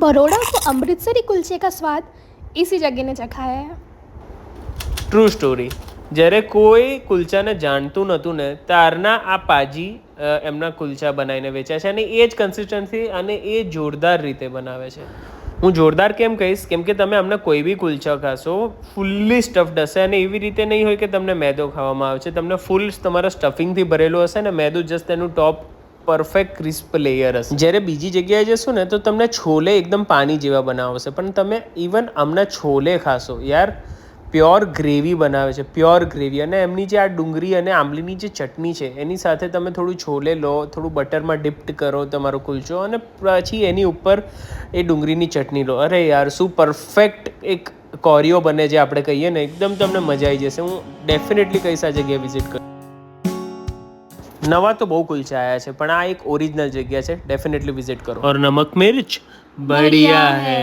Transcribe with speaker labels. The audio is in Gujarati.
Speaker 1: बड़ौदा को अमृतसरी कुलचे का स्वाद इसी जगह ने चखाया है।
Speaker 2: True story. જ્યારે કોઈ કુલચાને જાણતું નહોતું ને ત્યારના આ પાજી એમના કુલચા બનાવીને વેચ્યા છે અને એ જ કન્સિસ્ટન્સી અને એ જોરદાર રીતે બનાવે છે. હું જોરદાર કેમ કહીશ, કેમ કે તમે અમને કોઈ બી કુલચા ખાશો ફૂલ્લી સ્ટફડ હશે અને એવી રીતે નહીં હોય કે તમને મેદો ખાવામાં આવે છે. તમને ફૂલ તમારા સ્ટફિંગથી ભરેલું હશે ને મેદો જસ્ટ એનું ટોપ પરફેક્ટ ક્રિસ્પ લેયર હશે. જ્યારે બીજી જગ્યાએ જશો ને તો તમને છોલે એકદમ પાણી જેવા બનાવશે, પણ તમે ઇવન અમને છોલે ખાશો યાર પ્યોર ગ્રેવી બનાવે છે, પ્યોર ગ્રેવી. અને એમની જે આ ડુંગળી અને આંબલીની જે ચટણી છે એની સાથે તમે થોડું છોલે લો, થોડું બટરમાં ડિપ્ટ કરો તમારો કુલચો અને પછી એની ઉપર એ ડુંગળીની ચટણી લો. અરે યાર શું પરફેક્ટ એક કોરિયો બને જે આપણે કહીએ ને, એકદમ તમને મજા આવી જશે. હું ડેફિનેટલી કહીશ આ જગ્યાએ વિઝિટ કરો. નવા તો બહુ કુલચા આવ્યા છે પણ આ એક ઓરિજિનલ જગ્યા છે, ડેફિનેટલી વિઝિટ કરો. ઓર નમક મિર્ચ બઢિયા હૈ.